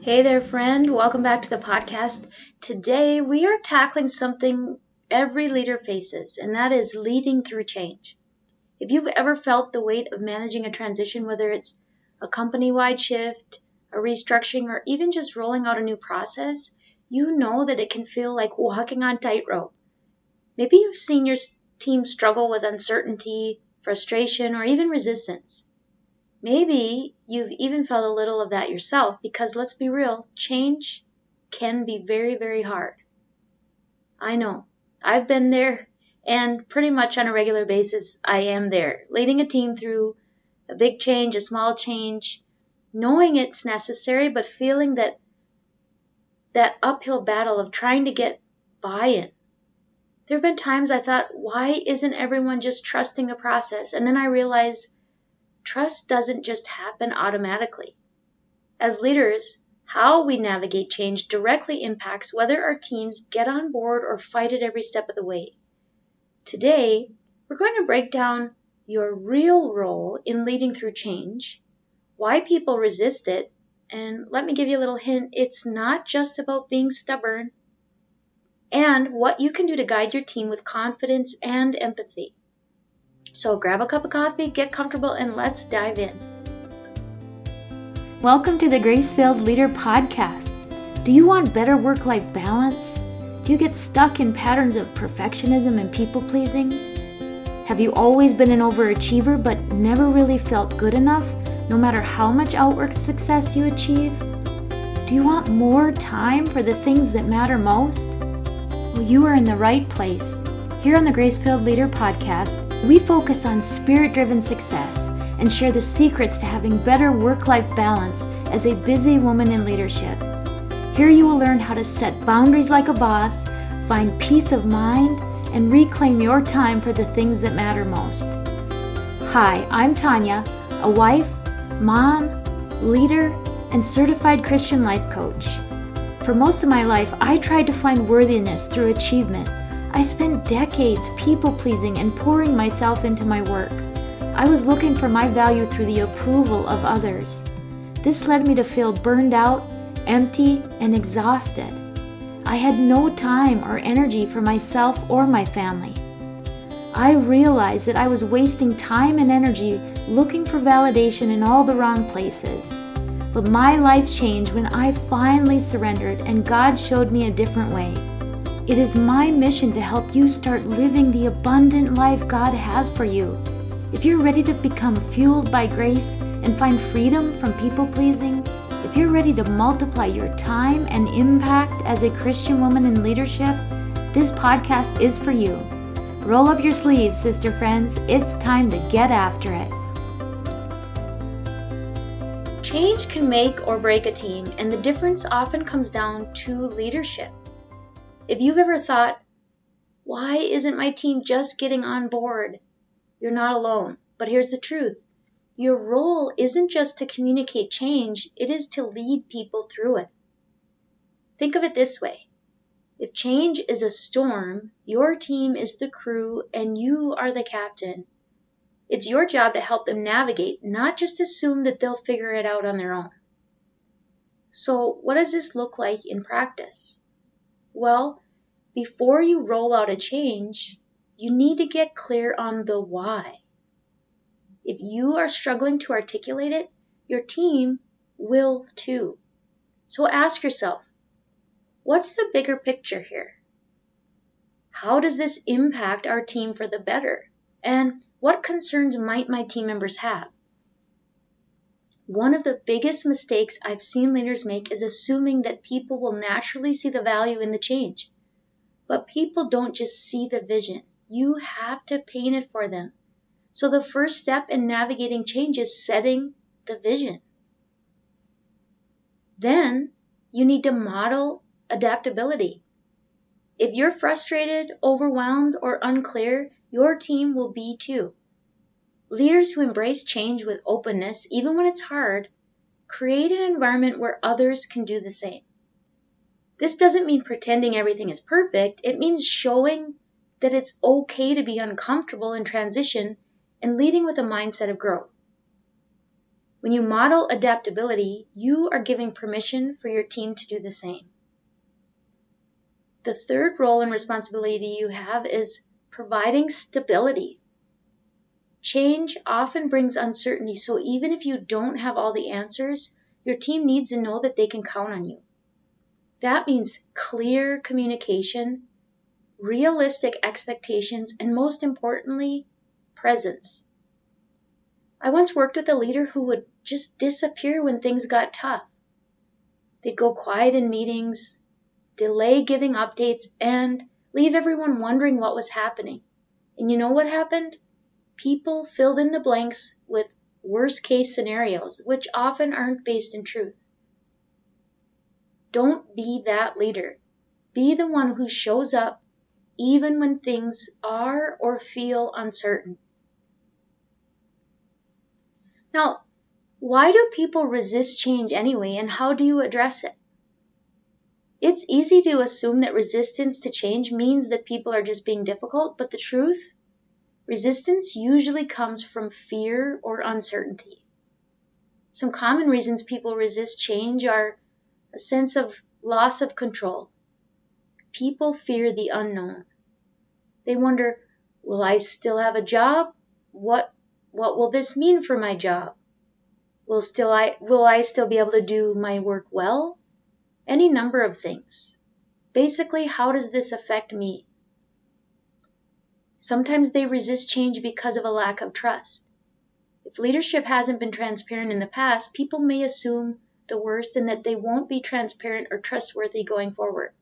Hey there, friend. Welcome back to the podcast. Today, we are tackling something every leader faces, and that is leading through change. If you've ever felt the weight of managing a transition, whether it's a company-wide shift, a restructuring, or even just rolling out a new process, you know that it can feel like walking on tightrope. Maybe you've seen your team struggle with uncertainty, frustration, or even resistance. Maybe you've even felt a little of that yourself because let's be real, change can be very, very hard. I know. I've been there, and pretty much on a regular basis, I am there, leading a team through a big change, a small change, knowing it's necessary, but feeling that uphill battle of trying to get buy-in. There have been times I thought, why isn't everyone just trusting the process? And then I realized trust doesn't just happen automatically. As leaders, how we navigate change directly impacts whether our teams get on board or fight it every step of the way. Today, we're going to break down your real role in leading through change, why people resist it, and let me give you a little hint, it's not just about being stubborn, and what you can do to guide your team with confidence and empathy. So grab a cup of coffee, get comfortable, and let's dive in. Welcome to the Grace-Filled Leader Podcast. Do you want better work-life balance? Do you get stuck in patterns of perfectionism and people-pleasing? Have you always been an overachiever but never really felt good enough, no matter how much outward success you achieve? Do you want more time for the things that matter most? Well, you are in the right place. Here on the Grace-Filled Leader Podcast, we focus on spirit-driven success and share the secrets to having better work-life balance as a busy woman in leadership. Here you will learn how to set boundaries like a boss, find peace of mind, and reclaim your time for the things that matter most. Hi, I'm Tanya, a wife, mom, leader, and certified Christian life coach. For most of my life, I tried to find worthiness through achievement. I spent decades people-pleasing and pouring myself into my work. I was looking for my value through the approval of others. This led me to feel burned out, empty, and exhausted. I had no time or energy for myself or my family. I realized that I was wasting time and energy looking for validation in all the wrong places. But my life changed when I finally surrendered and God showed me a different way. It is my mission to help you start living the abundant life God has for you. If you're ready to become fueled by grace and find freedom from people-pleasing, if you're ready to multiply your time and impact as a Christian woman in leadership, this podcast is for you. Roll up your sleeves, sister friends. It's time to get after it. Change can make or break a team, and the difference often comes down to leadership. If you've ever thought, why isn't my team just getting on board? You're not alone. But here's the truth. Your role isn't just to communicate change, it is to lead people through it. Think of it this way. If change is a storm, your team is the crew and you are the captain. It's your job to help them navigate, not just assume that they'll figure it out on their own. So what does this look like in practice? Well, before you roll out a change, you need to get clear on the why. If you are struggling to articulate it, your team will too. So ask yourself, what's the bigger picture here? How does this impact our team for the better? And what concerns might my team members have? One of the biggest mistakes I've seen leaders make is assuming that people will naturally see the value in the change. But people don't just see the vision. You have to paint it for them. So the first step in navigating change is setting the vision. Then you need to model adaptability. If you're frustrated, overwhelmed, or unclear, your team will be too. Leaders who embrace change with openness, even when it's hard, create an environment where others can do the same. This doesn't mean pretending everything is perfect. It means showing that it's okay to be uncomfortable in transition and leading with a mindset of growth. When you model adaptability, you are giving permission for your team to do the same. The third role and responsibility you have is providing stability. Change often brings uncertainty, so even if you don't have all the answers, your team needs to know that they can count on you. That means clear communication, realistic expectations, and most importantly, presence. I once worked with a leader who would just disappear when things got tough. They'd go quiet in meetings, delay giving updates, and leave everyone wondering what was happening. And you know what happened? People filled in the blanks with worst case scenarios, which often aren't based in truth. Don't be that leader. Be the one who shows up even when things are or feel uncertain. Now, why do people resist change anyway, and how do you address it? It's easy to assume that resistance to change means that people are just being difficult, but the truth? Resistance usually comes from fear or uncertainty. Some common reasons people resist change are a sense of loss of control. People fear the unknown. They wonder, will I still have a job? What will this mean for my job? Will I still be able to do my work well? Any number of things. Basically, how does this affect me? Sometimes they resist change because of a lack of trust. If leadership hasn't been transparent in the past, people may assume the worst and that they won't be transparent or trustworthy going forward.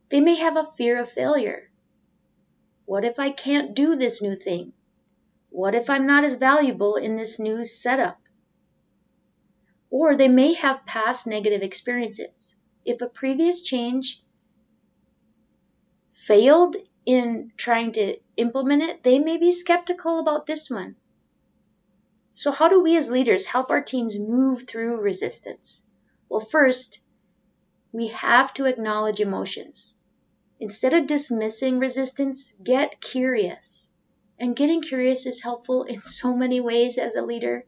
They may have a fear of failure. What if I can't do this new thing? What if I'm not as valuable in this new setup? Or they may have past negative experiences. If a previous change failed in trying to implement it, they may be skeptical about this one. So how do we as leaders help our teams move through resistance? Well, first, we have to acknowledge emotions. Instead of dismissing resistance, get curious. And getting curious is helpful in so many ways as a leader.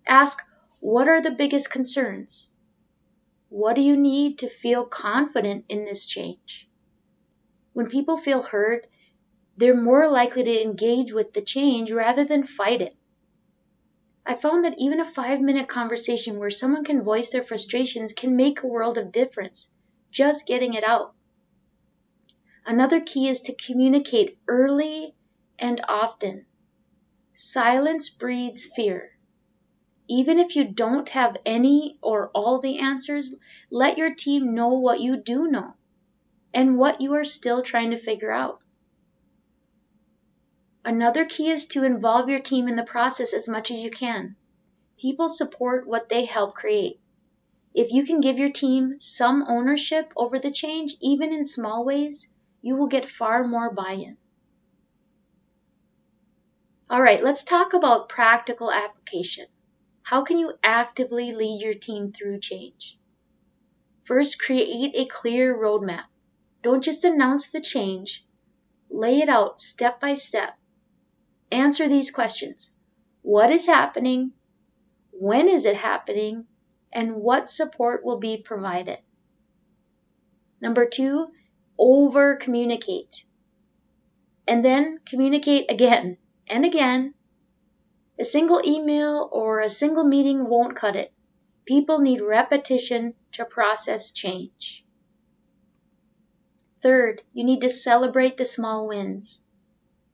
Ask, what are the biggest concerns? What do you need to feel confident in this change? When people feel heard, they're more likely to engage with the change rather than fight it. I found that even a 5-minute conversation where someone can voice their frustrations can make a world of difference, just getting it out. Another key is to communicate early and often. Silence breeds fear. Even if you don't have any or all the answers, let your team know what you do know and what you are still trying to figure out. Another key is to involve your team in the process as much as you can. People support what they help create. If you can give your team some ownership over the change, even in small ways, you will get far more buy-in. All right, let's talk about practical application. How can you actively lead your team through change? First, create a clear roadmap. Don't just announce the change. Lay it out step by step. Answer these questions. What is happening? When is it happening? And what support will be provided? Number 2, over-communicate. And then communicate again and again. A single email or a single meeting won't cut it. People need repetition to process change. Third, you need to celebrate the small wins.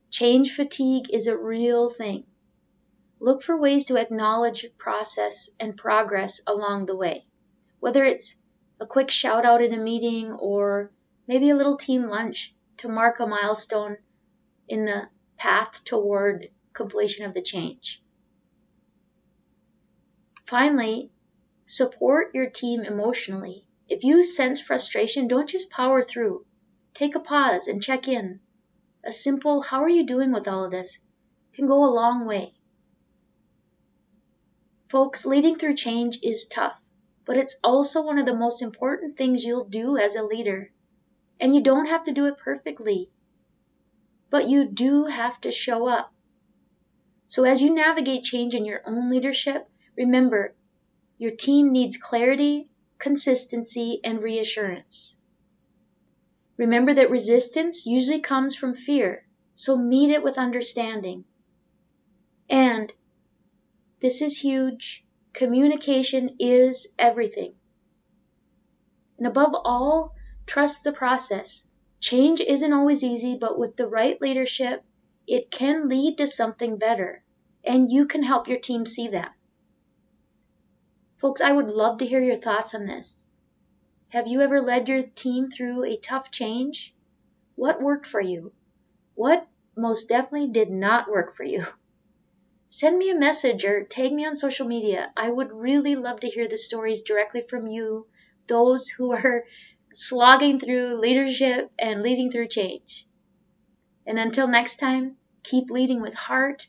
Change fatigue is a real thing. Look for ways to acknowledge process and progress along the way, whether it's a quick shout out in a meeting or maybe a little team lunch to mark a milestone in the path toward completion of the change. Finally, support your team emotionally. If you sense frustration, don't just power through. Take a pause and check in. A simple, how are you doing with all of this, can go a long way. Folks, leading through change is tough, but it's also one of the most important things you'll do as a leader. And you don't have to do it perfectly, but you do have to show up. So as you navigate change in your own leadership, remember, your team needs clarity, consistency, and reassurance. Remember that resistance usually comes from fear, so meet it with understanding. And this is huge. Communication is everything. And above all, trust the process. Change isn't always easy, but with the right leadership, it can lead to something better. And you can help your team see that. Folks, I would love to hear your thoughts on this. Have you ever led your team through a tough change? What worked for you? What most definitely did not work for you? Send me a message or tag me on social media. I would really love to hear the stories directly from you, those who are slogging through leadership and leading through change. And until next time, keep leading with heart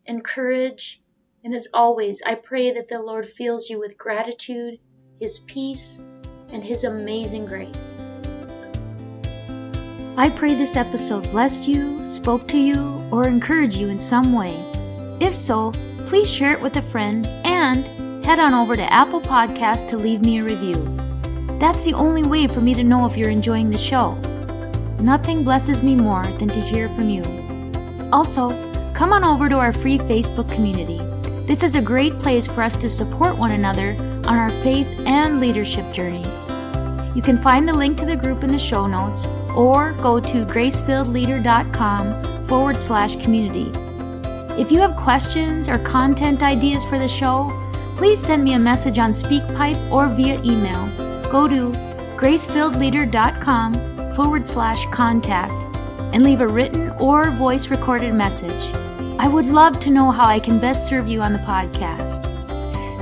and courage. And as always, I pray that the Lord fills you with gratitude, His peace, and His amazing grace. I pray this episode blessed you, spoke to you, or encouraged you in some way. If so, please share it with a friend and head on over to Apple Podcasts to leave me a review. That's the only way for me to know if you're enjoying the show. Nothing blesses me more than to hear from you. Also, come on over to our free Facebook community. This is a great place for us to support one another on our faith and leadership journeys. You can find the link to the group in the show notes or go to gracefilledleader.com/community. If you have questions or content ideas for the show, please send me a message on SpeakPipe or via email. Go to gracefilledleader.com/contact and leave a written or voice recorded message. I would love to know how I can best serve you on the podcast.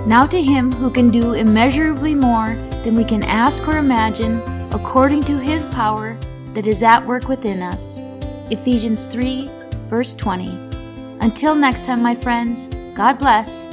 Now to Him who can do immeasurably more than we can ask or imagine, according to His power that is at work within us. Ephesians 3, verse 20. Until next time, my friends, God bless.